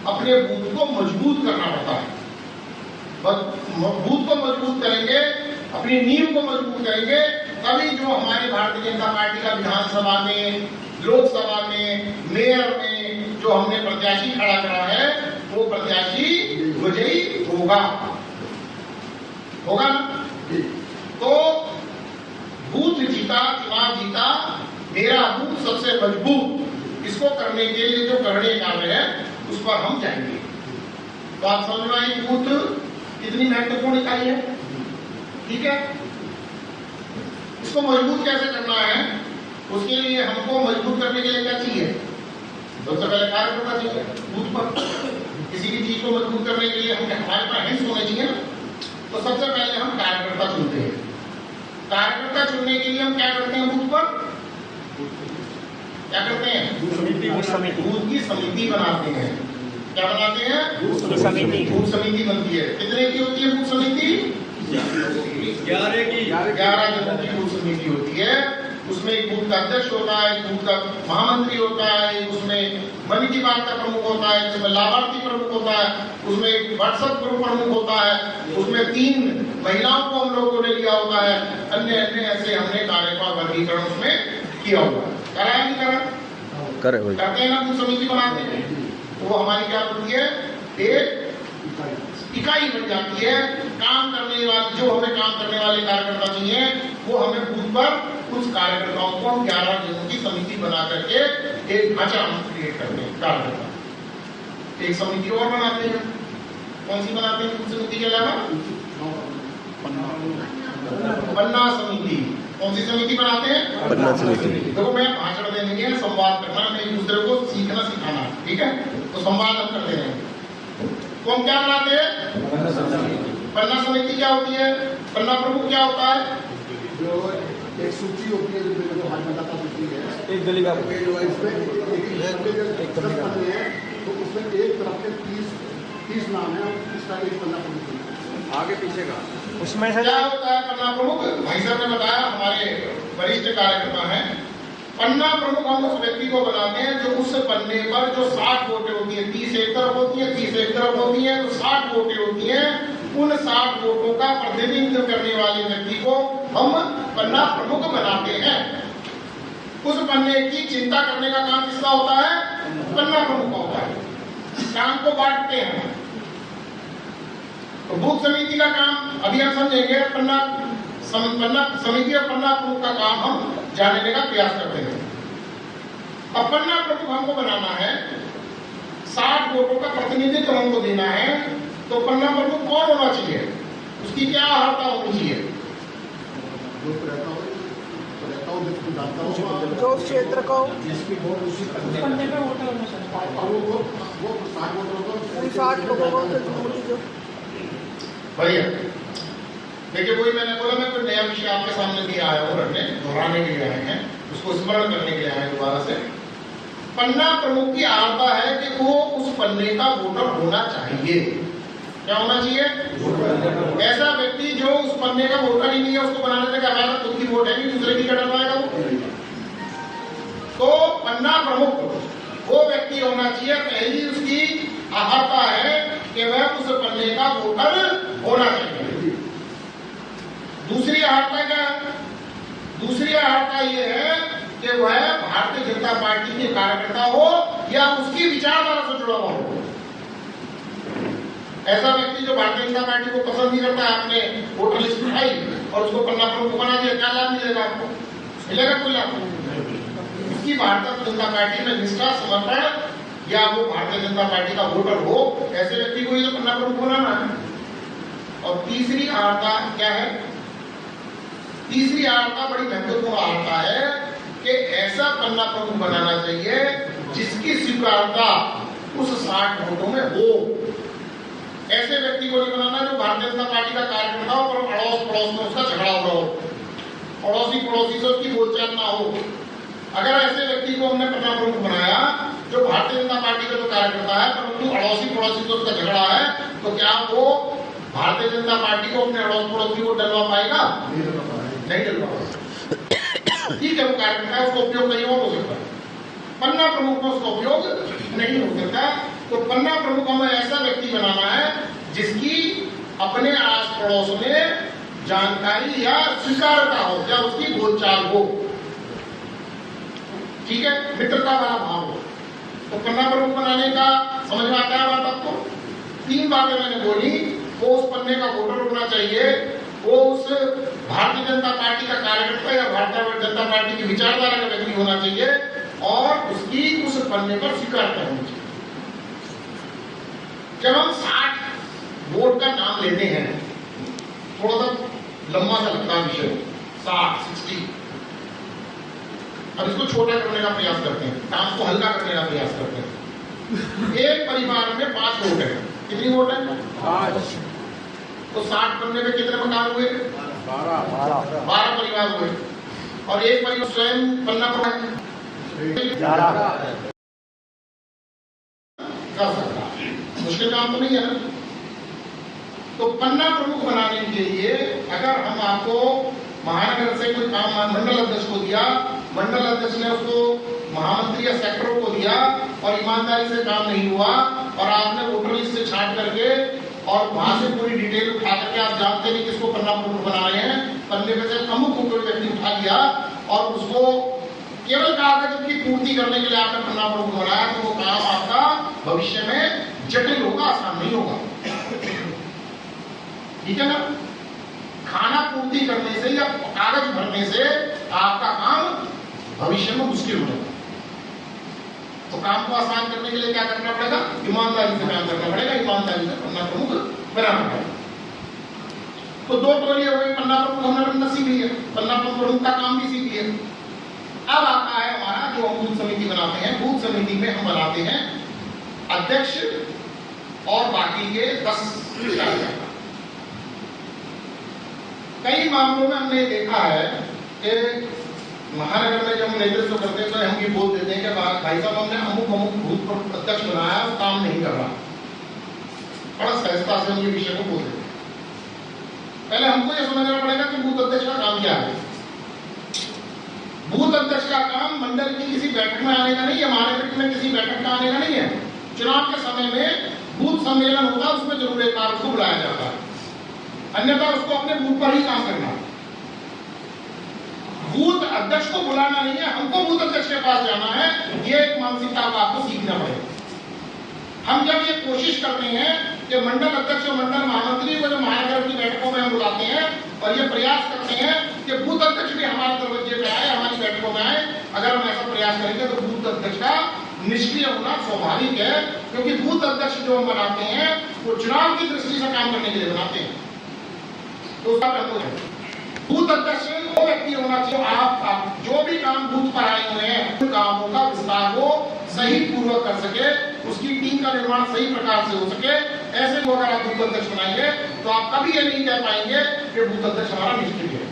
अपने बूथ को मजबूत करना पड़ता है। बूथ को मजबूत करेंगे, अपनी नींव को मजबूत करेंगे, तभी जो हमारी भारतीय जनता पार्टी का विधानसभा में, लोकसभा में, मेयर में जो हमने प्रत्याशी खड़ा करा है वो प्रत्याशी विजयी होगा ना। तो बूथ जीता, चुनाव जीता, मेरा बूथ सबसे मजबूत, इसको करने के लिए जो करने कार्य है उस पर हम जाएंगे। तो आप समझ में आए बूथ कितनी महत्वपूर्ण इकाई है। ठीक है, इसको मजबूत कैसे करना है, उसके लिए हमको मजबूत करने के लिए क्या चाहिए? सबसे पहले कार्यकर्ता चाहिए बूथ पर। किसी भी चीज को मजबूत करने के लिए हमारे पास हिंस होने चाहिए ना। तो सबसे पहले हम कार्यकर्ता चुनते हैं। कार्यकर्ता चुनने के लिए हम क्या करते हैं? बूथ पर क्या करते हैं? बूथ की समिति बनाते हैं। क्या बनाते हैं? बूथ समिति बनती है। कितने की होती है बूथ समिति? 11 जनों की बूथ समिति होती है। उसमें एक बूथ का अध्यक्ष होता है, एक बूथ का महामंत्री होता है, उसमें मन की बात का प्रमुख होता है, उसमें लाभार्थी प्रमुख होता है, उसमें एक व्हाट्सएप ग्रुप प्रमुख होता है, उसमें 3 महिलाओं को हम लोगों ने लिया होता है, अन्य ऐसे हमने कार्य का वर्गीकरण उसमें किया हुआ है। कराया नहीं करा? करते हैं ना, बूथ समिति बनाते हैं। वो हमारी क्या होती है? एक इकाई बन जाती है। काम करने वाले, जो हमें काम करने वाले कार्यकर्ता चाहिए वो हमें बूथ पर उस कार्यकर्ताओं को 11 जनों की समिति बना करके एक ढांचा हम क्रिएट करते हैं। कार्यकर्ता एक समिति और बनाते हैं। कौन सी बनाते हैं बूथ समिति के अलावा? पन्ना समिति। कौन सी समिति बनाते हैं? पन्ना समिति। देखो, मैं भाषण देने के संवाद करना, मैं एक दूसरे को सीखना सिखाना, ठीक है? तो संवाद हम करते हैं। तो हम क्या बनाते हैं? पन्ना समिति क्या होती है? पन्ना प्रमुख क्या होता है? जो एक सूची होती है, जो मतदाता सूची है, एक दलिका तो उसमें एक तरफ के 30 नाम है, इसका एक पन्ना प्रमुख आगे पीछे का। उसमें से क्या होता है पन्ना प्रमुख? भाई साहब ने बताया, हमारे वरिष्ठ कार्यकर्ता हैं। पन्ना प्रमुख हम उस व्यक्ति को बनाते हैं जो उस पन्ने पर जो 60 वोटें होती है, 30 एक तरफ होती है, 30 एक तरफ होती है, तो 60 वोटें होती हैं। उन 60 वोटों का प्रतिनिधित्व करने वाले व्यक्ति को हम पन्ना प्रमुख बनाते हैं। उस पन्ने की चिंता करने का काम किसका होता है? पन्ना प्रमुख का होता है। काम को बांटते हैं। तो बूथ समिति का काम अभी हम समझेंगे। पन्ना समिति और पन्ना प्रमुख का काम हम जानने का प्रयास करते हैं। अब पन्ना प्रमुख हमको बनाना है, 60 वोटों का प्रतिनिधित्व हमको देना है। तो पन्ना प्रमुख कौन होना चाहिए? उसकी क्या अर्हता होनी चाहिए? जो क्षेत्र को जिसकी वोट उसी पन्ने पे वोटर होना चाहिए। वो 60 वोटरों को भैया देखिए, कोई मैंने बोला मैं कोई नया विषय आपके सामने नहीं आया हूँ रखने, दोहराने के लिए आए हैं, उसको स्मरण करने के लिए आए हैं दोबारा से। पन्ना प्रमुख की आर्ता है कि वो उस पन्ने का वोटर होना चाहिए। क्या होना चाहिए? ऐसा व्यक्ति जो उस पन्ने का वोटर ही नहीं है, उसको बनाने से क्या फायदा? खुद की वोट है कि दूसरे की क्या डरवाएगा वो? तो पन्ना प्रमुख वो व्यक्ति होना चाहिए, पहली उसकी आर्ता है कि वह उस पन्ने का वोटर होना चाहिए। दूसरी आर्ता क्या है? दूसरी आर्ता ये है कि वह भारतीय जनता पार्टी के कार्यकर्ता हो या उसकी विचारधारा से जुड़ा हुआ हो। ऐसा व्यक्ति जो भारतीय जनता पार्टी को पसंद नहीं करता, आपने वोटर लिस्ट उठाई और उसको पन्ना प्रमुख बना दिया, क्या लाभ मिलेगा आपको? मिलेगा कोई लाभ? उसकी भारतीय जनता पार्टी में निष्ठा, समर्पण, या वो भारतीय जनता पार्टी का वोटर हो, ऐसे व्यक्ति को ये पन्ना प्रमुख बनाना है। और तीसरी आर्ता क्या है? तीसरी आर्ता बड़ी महत्वपूर्ण आर्ता है कि ऐसा पन्ना प्रमुख बनाना चाहिए जिसकी स्वीकार्यता उस 60 वोटों में हो। ऐसे व्यक्ति को नहीं बनाना जो भारतीय जनता पार्टी का कार्यकर्ता हो और अड़ोस पड़ोस में उसका झगड़ा हो रहा हो, पड़ोसी से उसकी बोलचाल ना हो। अगर ऐसे व्यक्ति को हमने पन्ना प्रमुख बनाया जो भारतीय जनता पार्टी का जो कार्यकर्ता है परंतु अड़ोसी पड़ोसी से उसका झगड़ा है, तो क्या वो भारतीय जनता पार्टी को अपने अड़ोस पड़ोसी को डलवा पाएगा? नहीं डलवा पाएगा। ठीक है, वो कार्यकर्ता है, उसको उपयोग नहीं हो सकता। पन्ना प्रमुख में उसका उपयोग नहीं हो सकता। तो पन्ना प्रमुख हमें ऐसा व्यक्ति बनाना है जिसकी अपने आस पड़ोस में जानकारी या स्वीकारता हो, या उसकी बोलचाल हो, ठीक है, मित्रता वाला भाव हो। तो पन्ना प्रमुख बनाने का समझ में आता है बात आपको? 3 बातें मैंने बोली। वो उस पन्ने का वोटर होना चाहिए, वो उस भारतीय जनता पार्टी का कार्यकर्ता या भारतीय जनता पार्टी की विचारधारा का व्यक्ति होना चाहिए, और उसकी उस पन्ने पर स्वीकारता होना चाहिए। जब हम 60 वोट का नाम लेते हैं, थोड़ा सा लंबा सा लगता है विषय, 60 अब इसको छोटा करने का प्रयास करते हैं, काम को हल्का करने का प्रयास करते हैं। एक परिवार में 5 वोट है, कितनी वोट है? 5। तो 60 पन्ने में कितने मकान हुए? 12 परिवार हुए, और एक परिवार स्वयं पन्ना पर कर सकता है। मुश्किल काम तो नहीं है ना। तो पन्ना प्रमुख बनाने के लिए अगर हम आपको महानगर से कोई काम मंडल अध्यक्ष को दिया, मंडल अध्यक्ष ने उसको महामंत्री या सेक्रेटरी को दिया, और ईमानदारी से काम नहीं हुआ, और आपने वोटर लिस्ट से छांट करके और वहां से पूरी डिटेल उठा करके, आप जानते नहीं किसको पन्ना प्रमुख बना रहे हैं, पन्ने में से अमुक को कोई व्यक्ति उठा लिया और उसको केवल कागज की पूर्ति करने के लिए आपने पन्ना प्रमुख बनाया, तो वो काम आपका भविष्य में जटिल होगा, आसान नहीं होगा। ठीक है ना? खाना पूर्ति करने से या कागज भरने से आपका काम भविष्य में मुश्किल हो जाएगा। तो काम को आसान करने के लिए क्या करना पड़ेगा? ईमानदारी से काम करना पड़ेगा, ईमानदारी से पन्ना प्रमुख बनाना पड़ेगा। तो 2 टोली हो गई, पन्ना प्रमुख हमने बनना सीख लिया, पन्ना प्रमुख का काम भी सीख लिया। अब आता है हमारा जो हम बूथ समिति बनाते हैं, बूथ समिति में हम बनाते हैं अध्यक्ष और बाकी के 10। कई मामलों में हमने देखा है कि महानगर में जब हम नेतृत्व करते हैं तो हम ये बोल देते हैं कि भाई साहब हमने अमुक अमुक बूथ अध्यक्ष बनाया, वो काम नहीं कर रहा। बड़ा सहजता से हम ये विषय को बोल देते हैं। पहले हमको ये समझना पड़ेगा कि बूथ अध्यक्ष का काम क्या है। बूथ अध्यक्ष का काम मंडल की किसी बैठक में आने का नहीं है, महानगर में किसी बैठक में आने का नहीं है। चुनाव के समय में बूथ सम्मेलन होता है, उसमें जरूर एक बार उसको बुलाया जाता है, अन्यथा उसको अपने बूथ पर ही काम करना है। बूथ अध्यक्ष को बुलाना नहीं है, हमको बूथ अध्यक्ष के पास जाना है। ये एक मानसिकता को आपको सीखना पड़ेगा। हम जब ये कोशिश करते हैं कि मंडल अध्यक्ष और मंडल महामंत्री को जो महानगर की बैठकों में हम बुलाते हैं, और ये प्रयास करते हैं कि बूथ अध्यक्ष भी हमारे दरवाजे पे आए, हमारी बैठकों में आए, अगर हम ऐसा प्रयास करेंगे तो बूथ अध्यक्ष का निष्क्रिय होना स्वाभाविक है, क्योंकि बूथ अध्यक्ष जो हम बनाते हैं वो चुनाव की दृष्टि से काम करने के लिए बनाते हैं। तो बूथ अध्यक्ष वो व्यक्ति होना चाहिए, आप जो भी काम बूथ पर आए हुए हैं उन कामों का विस्तार को सही पूर्वक कर सके, उसकी टीम का निर्माण सही प्रकार से हो सके। ऐसे को अगर आप बूथ अध्यक्ष बनाएंगे तो आप कभी ये नहीं कह पाएंगे कि बूथ अध्यक्ष हमारा निष्क्रिय है।